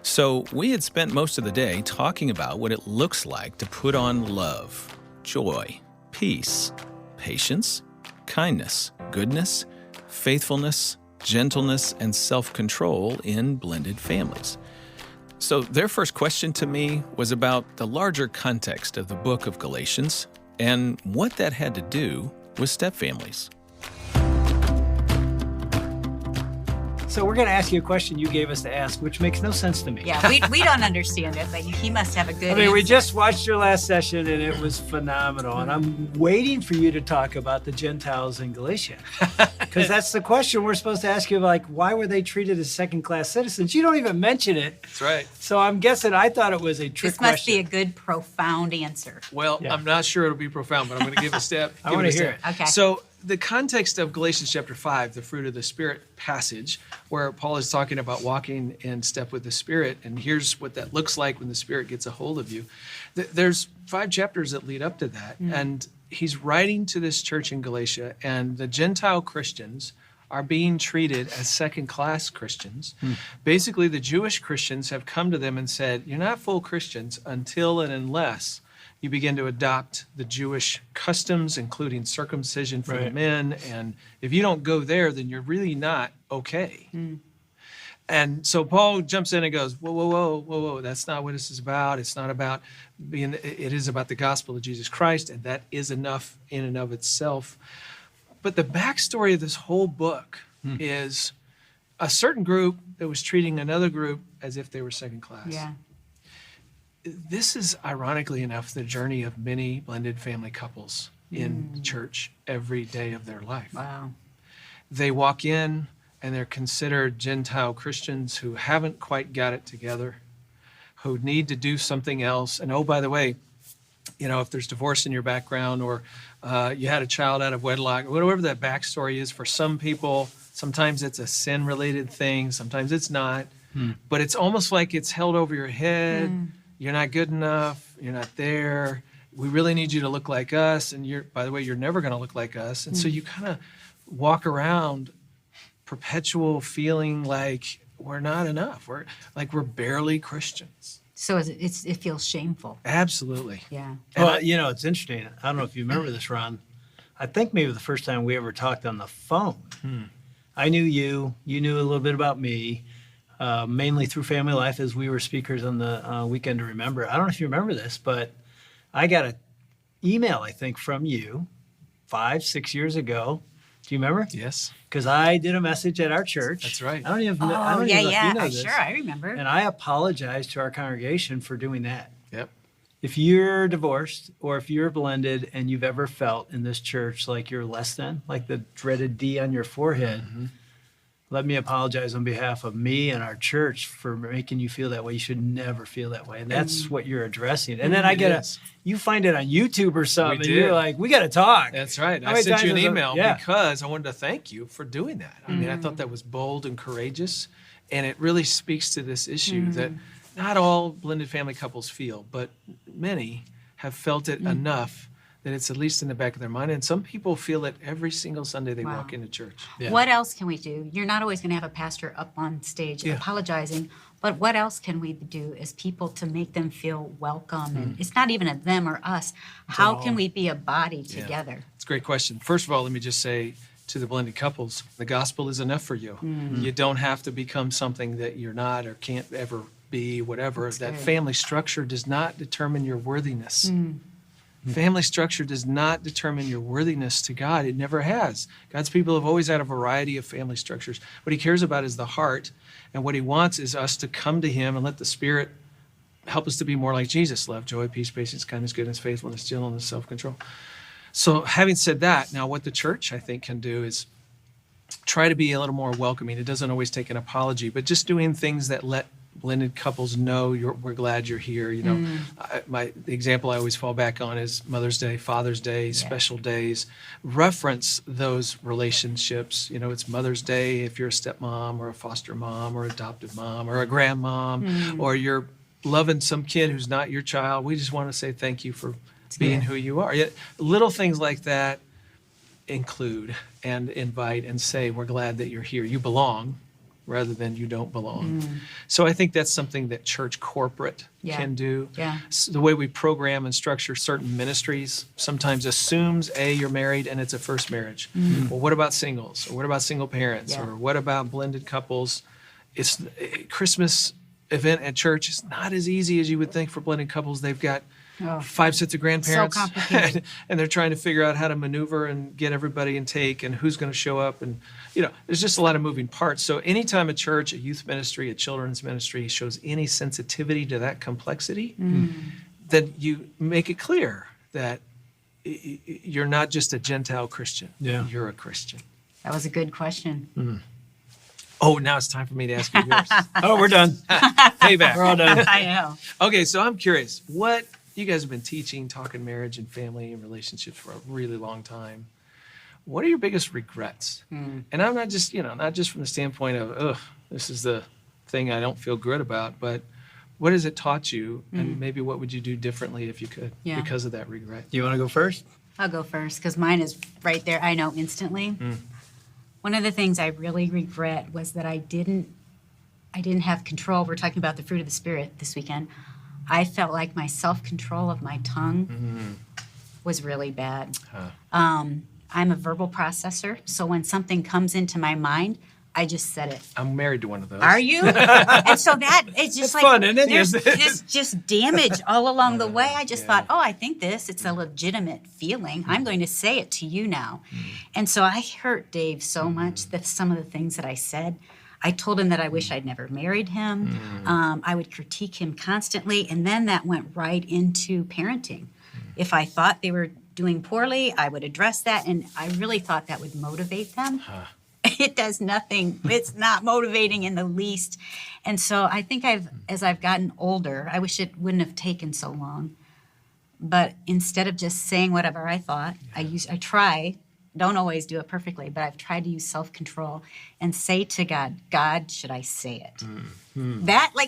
So we had spent most of the day talking about what it looks like to put on love, joy, peace, patience, kindness, goodness, faithfulness, gentleness, and self-control in blended families. So their first question to me was about the larger context of the book of Galatians and what that had to do with stepfamilies. So we're going to ask you a question you gave us to ask, which makes no sense to me. Yeah, we don't understand it, but he must have a good I mean, we answer. just watched your last session, and it was phenomenal. And I'm waiting for you to talk about the Gentiles in Galatia. Because that's the question we're supposed to ask you, like, why were they treated as second-class citizens? You don't even mention it. That's right. So I'm guessing I thought it was a trick This must question. be a good, profound answer. Well, Yeah. I'm not sure it'll be profound, but I'm going to give a step. I want to hear it. Okay. So the context of Galatians chapter 5, the fruit of the Spirit passage, where Paul is talking about walking in step with the Spirit, and here's what that looks like when the Spirit gets a hold of you. There's 5 chapters that lead up to that, and he's writing to this church in Galatia, and the Gentile Christians are being treated as second-class Christians. Basically, the Jewish Christians have come to them and said, you're not full Christians until and unless you begin to adopt the Jewish customs, including circumcision for the Right. men. And if you don't go there, then you're really not okay. And so Paul jumps in and goes, whoa, that's not what this is about. It's not about being, it is about the gospel of Jesus Christ, and that is enough in and of itself. But the backstory of this whole book is a certain group that was treating another group as if they were second class. Yeah. This is, ironically enough, the journey of many blended family couples in church every day of their life. Wow. They walk in and they're considered Gentile Christians who haven't quite got it together, who need to do something else. And oh, by the way, you know, if there's divorce in your background or you had a child out of wedlock, whatever that backstory is, for some people, sometimes it's a sin-related thing, sometimes it's not. But it's almost like it's held over your head. You're not good enough. You're not there. We really need you to look like us. And by the way, you're never going to look like us. And so you kind of walk around perpetual feeling like we're not enough. We're barely Christians. So it feels shameful. Absolutely. Yeah. Well, you know, it's interesting. I don't know if you remember this, Ron. I think maybe the first time we ever talked on the phone, I knew you. You knew a little bit about me. Mainly through FamilyLife, as we were speakers on the Weekend to Remember. I don't know if you remember this, but I got an email, I think, from you 5-6 years ago. Do you remember? Yes. Because I did a message at our church. That's right. I don't even Oh, know yeah, if you know this. Sure, I remember. And I apologized to our congregation for doing that. Yep. If you're divorced or if you're blended and you've ever felt in this church like you're less than, like the dreaded D on your forehead, let me apologize on behalf of me and our church for making you feel that way. You should never feel that way. And that's what you're addressing. And then you find it on YouTube or something. We And you're did. like, we got to talk. That's right. How I many sent you an times has email yeah. because I wanted to thank you for doing that. I mean, I thought that was bold and courageous. And it really speaks to this issue that not all blended family couples feel, but many have felt it enough that it's at least in the back of their mind. And some people feel it every single Sunday they walk into church. Yeah. What else can we do? You're not always going to have a pastor up on stage apologizing, but what else can we do as people to make them feel welcome? And it's not even a them or us. How can we be a body together? It's a great question. First of all, let me just say to the blended couples, the gospel is enough for you. You don't have to become something that you're not or can't ever be, whatever. That family structure does not determine your worthiness. Family structure does not determine your worthiness to God. It never has. God's people have always had a variety of family structures. What he cares about is the heart, and what he wants is us to come to him and let the Spirit help us to be more like Jesus. Love, joy, peace, patience, kindness, goodness, faithfulness, gentleness, self-control. So having said that, now what the church, I think, can do is try to be a little more welcoming. It doesn't always take an apology, but just doing things that let blended couples know we're glad you're here. You know, the example I always fall back on is Mother's Day, Father's Day, special days. Reference those relationships. You know, it's Mother's Day if you're a stepmom or a foster mom or adoptive mom or a grandmom or you're loving some kid who's not your child. We just want to say thank you for being who you are. Yet little things like that include and invite and say, we're glad that you're here. You belong, rather than you don't belong. So I think that's something that church corporate can do. The way we program and structure certain ministries sometimes assumes, you're married and it's a first marriage. Well, what about singles? Or what about single parents? Or what about blended couples? It's Christmas event at church is not as easy as you would think for blended couples. They've got 5 sets of grandparents, So complicated. and they're trying to figure out how to maneuver and get everybody in take and who's going to show up. And, you know, there's just a lot of moving parts. So anytime a church, a youth ministry, a children's ministry shows any sensitivity to that complexity, then you make it clear that you're not just a Gentile Christian. You're a Christian. That was a good question. Oh, now it's time for me to ask you yours. Oh, we're done. Payback. We're all done. I know. Okay, so I'm curious. What you guys have been teaching, talking marriage and family and relationships for a really long time. What are your biggest regrets? And I'm not just, not just from the standpoint of, this is the thing I don't feel good about, but what has it taught you? And maybe what would you do differently if you could because of that regret? You want to go first? I'll go first because mine is right there. I know instantly. One of the things I really regret was that I didn't have control. We're talking about the fruit of the Spirit this weekend. I felt like my self-control of my tongue was really bad. I'm a verbal processor, so when something comes into my mind, I just said it. I'm married to one of those. Are you? And so that, it's just like, fun, isn't it? there's just damage all along the way. I just thought, I think it's a legitimate feeling. I'm going to say it to you now. And so I hurt Dave so much that some of the things that I said, I told him that I wish I'd never married him. I would critique him constantly. And then that went right into parenting. If I thought they were doing poorly, I would address that. And I really thought that would motivate them. It does nothing. It's not motivating in the least. And so I think as I've gotten older, I wish it wouldn't have taken so long. But instead of just saying whatever I thought, I try. Don't always do it perfectly, but I've tried to use self-control and say to God, God, should I say it?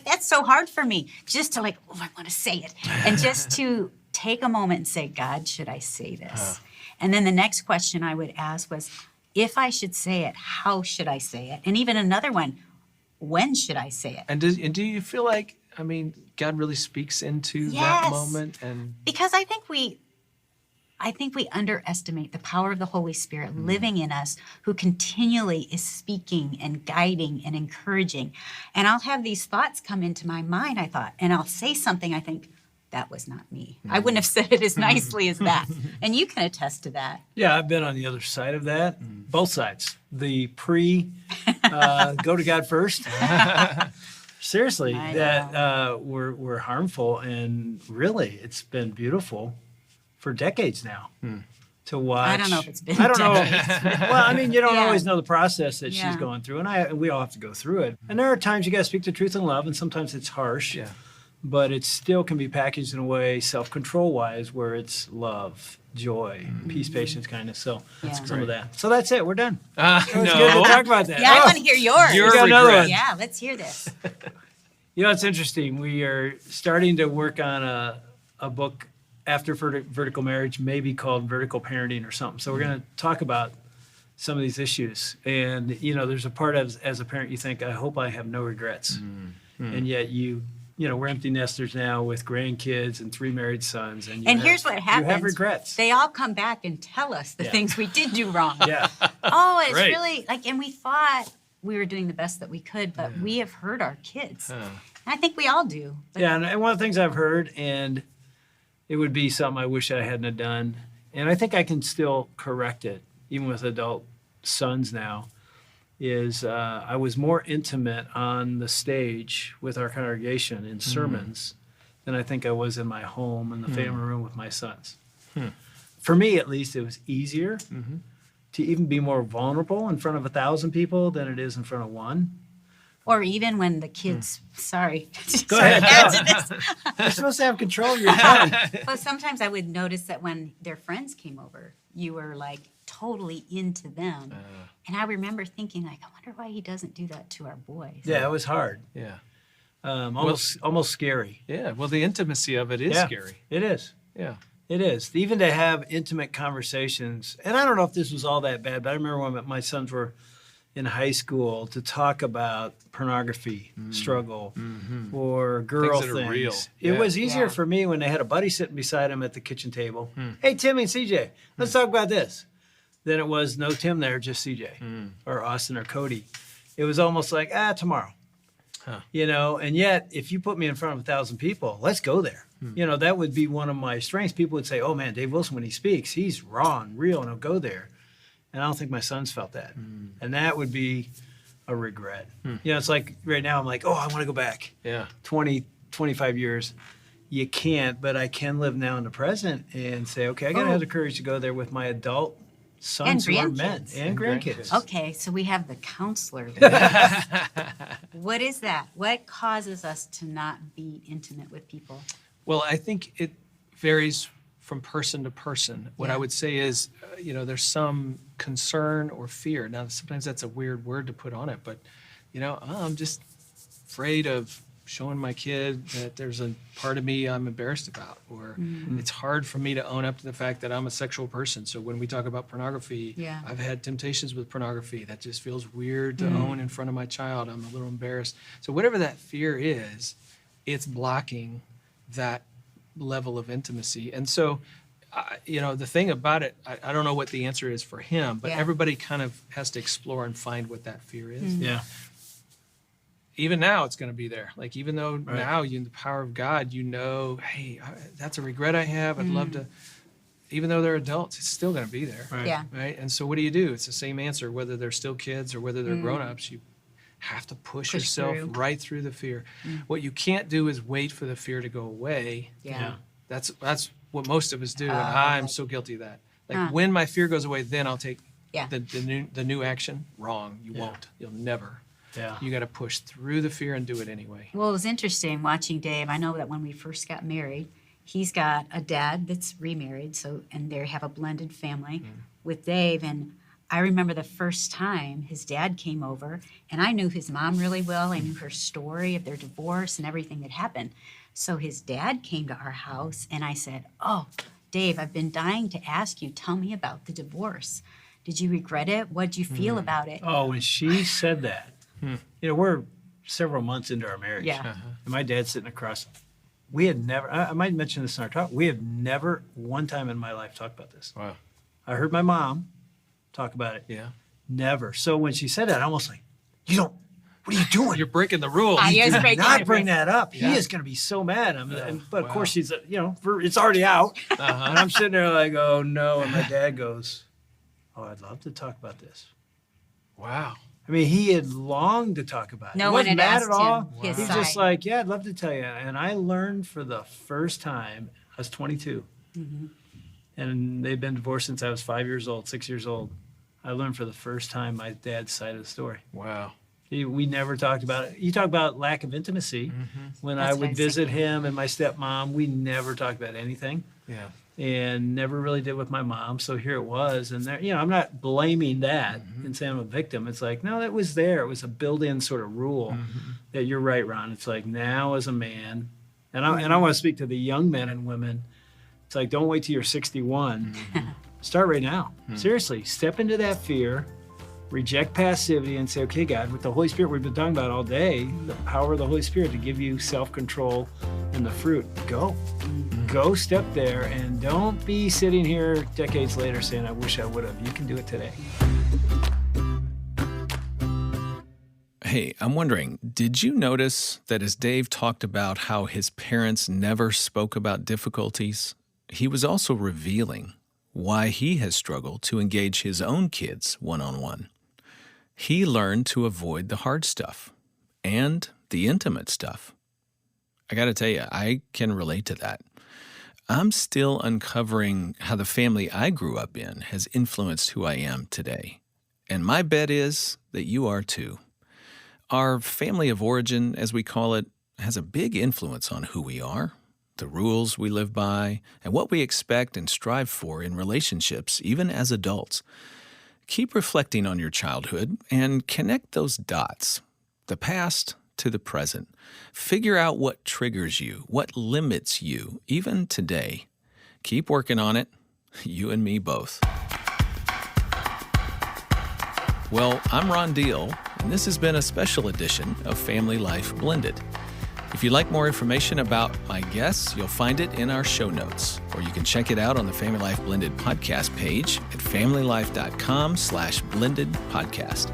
That's so hard for me, just to I want to say it. And just to take a moment and say, God, should I say this? And then the next question I would ask was, if I should say it, how should I say it? And even another one, when should I say it? And do you feel like, God really speaks into that moment? And because I think we underestimate the power of the Holy Spirit living in us, who continually is speaking and guiding and encouraging. And I'll have these thoughts come into my mind, and I'll say something, I think, that was not me. I wouldn't have said it as nicely as that. And you can attest to that. Yeah, I've been on the other side of that. Both sides. The go to God first. Seriously, that were harmful. And really, it's been beautiful for decades now to watch. I don't know if it's been decades. Well, you don't Yeah. always know the process that she's going through. And we all have to go through it. And there are times you got to speak the truth in love, and sometimes it's harsh. Yeah. But it still can be packaged in a way, self-control wise, where it's love, joy, peace, patience, kindness. So some of that. So that's it. We're done. It was good to talk about that. Yeah, I want to hear yours. Your We got another regret. one. Yeah, let's hear this. It's interesting. We are starting to work on a book after vertical marriage, maybe called Vertical Parenting or something. So we're going to talk about some of these issues. And, there's a part as a parent you think, I hope I have no regrets. And yet we're empty nesters now with grandkids and 3 married sons. And Here's what happens. You have regrets. They all come back and tell us the things we did do wrong. Yeah. Oh, it's Great. really and we thought we were doing the best that we could, but we have hurt our kids. And I think we all do. But And one of the things I've heard, and it would be something I wish I hadn't have done, and I think I can still correct it, even with adult sons now, is I was more intimate on the stage with our congregation in sermons than I think I was in my home in the family room with my sons. For me, at least, it was easier to even be more vulnerable in front of 1,000 people than it is in front of one. Or even when the kids, sorry. Go sorry ahead. to add to this. You're supposed to have control of your tongue. Well, sometimes I would notice that when their friends came over, you were like totally into them. And I remember thinking, like, I wonder why he doesn't do that to our boys. Yeah, it was hard. Yeah. Almost scary. Yeah. Well, the intimacy of it is Yeah, scary. It is. Yeah. It is. Even to have intimate conversations. And I don't know if this was all that bad, but I remember when my sons were in high school to talk about pornography struggle or girl Things things. that are real. It Yeah. was easier Yeah. for me when they had a buddy sitting beside them at the kitchen table. Hey, Timmy and CJ, let's talk about this. Than it was no Tim there, just CJ or Austin or Cody. It was almost like, tomorrow. You know, and yet if you put me in front of 1,000 people, let's go there. You know, that would be one of my strengths. People would say, oh man, Dave Wilson, when he speaks, he's raw and real and he'll go there. And I don't think my sons felt that. And that would be a regret. You know, it's like right now I'm like, oh, I want to go back Yeah. 20, 25 years. You can't, but I can live now in the present and say, okay, I got to have the courage to go there with my adult sons And who are men grandkids. and grandkids. Okay, so we have the counselor. What is that? What causes us to not be intimate with people? Well, I think it varies from person to person. What I Yeah. would say is, there's some concern or fear. Now, sometimes that's a weird word to put on it, but, I'm just afraid of showing my kid that there's a part of me I'm embarrassed about, or it's hard for me to own up to the fact that I'm a sexual person. So when we talk about pornography, Yeah. I've had temptations with pornography. That just feels weird to own in front of my child. I'm a little embarrassed. So whatever that fear is, it's blocking that level of intimacy. And so, the thing about it, I don't know what the answer is for him, but Yeah. everybody kind of has to explore and find what that fear is. Yeah. Even now it's going to be there. Like, even though now you in the power of God, hey, that's a regret I have. I'd love to, even though they're adults, it's still going to be there. Right. Yeah. Right. And so what do? It's the same answer, whether they're still kids or whether they're grown-ups. You have to push yourself through. right through the fear. What you can't do is wait for the fear to go away. Yeah. That's what most of us do, and I'm so guilty of that. Like, Huh. when my fear goes away, then I'll take Yeah. the new action. Wrong. You won't. You'll never. Yeah. You got to push through the fear and do it anyway. Well, it was interesting watching Dave. I know that when we first got married, he's got a dad that's remarried, and they have a blended family with Dave. And I remember the first time his dad came over, and I knew his mom really well. I knew her story of their divorce and everything that happened. So his dad came to our house, and I said, "Oh, Dave, I've been dying to ask you. Tell me about the divorce. Did you regret it? What did you feel about it?" Oh, when she said that, we're several months into our marriage. Yeah. And my dad's sitting across. We had never, I might mention this in our talk, we have never one time in my life talked about this. Wow. I heard my mom talk about it. Yeah. Never. So when she said that, I almost like, what are you doing? You're breaking the rules. Yes, Do breaking not the bring rules. that up. Yeah. He is going to be so mad. But of Wow. course, she's, it's already out. And I'm sitting there like, oh no. And my dad goes, oh, I'd love to talk about this. Wow. I mean, he had longed to talk about it. No He one wasn't had mad asked at all. him his He's just side. like, yeah, I'd love to tell you. And I learned for the first time, I was 22. And they've been divorced since I was 5 years old, 6 years old. I learned for the first time my dad's side of the story. Wow. We never talked about it. You talk about lack of intimacy. When That's I what I would was visit thinking. him and my stepmom, we never talked about anything. Yeah. And never really did with my mom. So here it was. And there, I'm not blaming that and saying I'm a victim. It's like, no, that was there. It was a built-in sort of rule that you're right, Ron. It's like, now as a man, and I want to speak to the young men and women. It's like, don't wait till you're 61. Start right now. Seriously, step into that fear, reject passivity, and say, okay, God, with the Holy Spirit we've been talking about all day, the power of the Holy Spirit to give you self-control and the fruit, go. Go step there, and don't be sitting here decades later saying, I wish I would have. You can do it today. Hey, I'm wondering, did you notice that as Dave talked about how his parents never spoke about difficulties, he was also revealing why he has struggled to engage his own kids one-on-one. He learned to avoid the hard stuff and the intimate stuff. I got to tell you, I can relate to that. I'm still uncovering how the family I grew up in has influenced who I am today. And my bet is that you are too. Our family of origin, as we call it, has a big influence on who we are, the rules we live by, and what we expect and strive for in relationships, even as adults. Keep reflecting on your childhood and connect those dots, the past to the present. Figure out what triggers you, what limits you, even today. Keep working on it, you and me both. Well, I'm Ron Deal, and this has been a special edition of Family Life Blended. If you'd like more information about my guests, you'll find it in our show notes, or you can check it out on the Family Life Blended podcast page at familylife.com/blended podcast.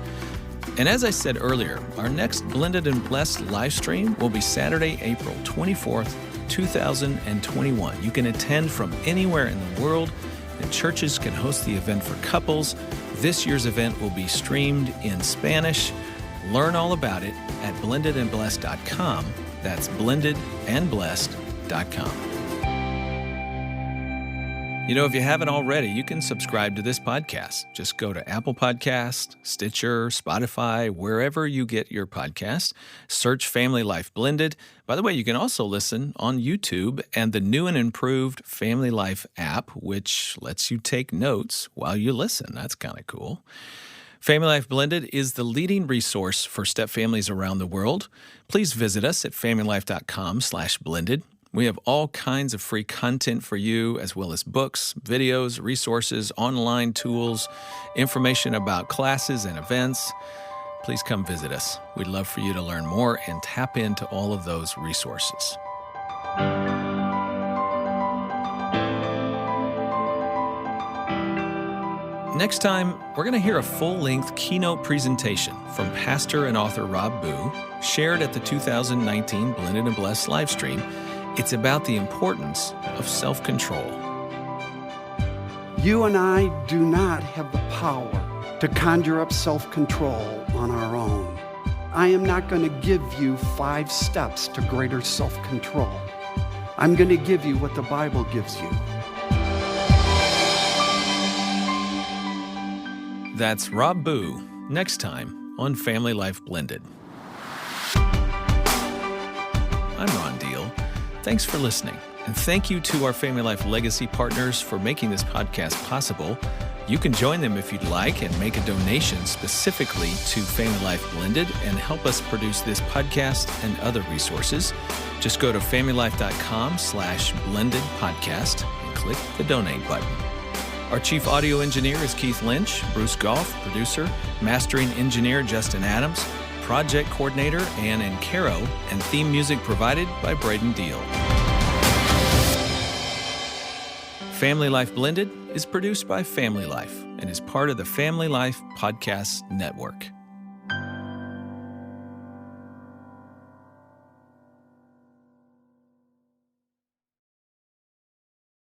And as I said earlier, our next Blended and Blessed live stream will be Saturday, April 24th, 2021. You can attend from anywhere in the world, and churches can host the event for couples. This year's event will be streamed in Spanish. Learn all about it at blendedandblessed.com. That's blendedandblessed.com. You know, if you haven't already, you can subscribe to this podcast. Just go to Apple Podcast, Stitcher, Spotify, wherever you get your podcast. Search Family Life Blended. By the way, you can also listen on YouTube and the new and improved Family Life app, which lets you take notes while you listen. That's kind of cool. Family Life Blended is the leading resource for stepfamilies around the world. Please visit us at familylife.com/blended. We have all kinds of free content for you, as well as books, videos, resources, online tools, information about classes and events. Please come visit us. We'd love for you to learn more and tap into all of those resources. Next time, we're going to hear a full-length keynote presentation from pastor and author Rob Boo, shared at the 2019 Blended and Blessed livestream. It's about the importance of self-control. You and I do not have the power to conjure up self-control on our own. I am not going to give you 5 steps to greater self-control. I'm going to give you what the Bible gives you. That's Rob Boo, next time on Family Life Blended. I'm Ron Deal. Thanks for listening, and thank you to our Family Life Legacy partners for making this podcast possible. You can join them if you'd like and make a donation specifically to Family Life Blended and help us produce this podcast and other resources. Just go to familylife.com/blended podcast and click the donate button. Our chief audio engineer is Keith Lynch, Bruce Goff, producer, mastering engineer Justin Adams, project coordinator Ann Ancaro, and theme music provided by Braden Deal. Family Life Blended is produced by Family Life and is part of the Family Life Podcast Network.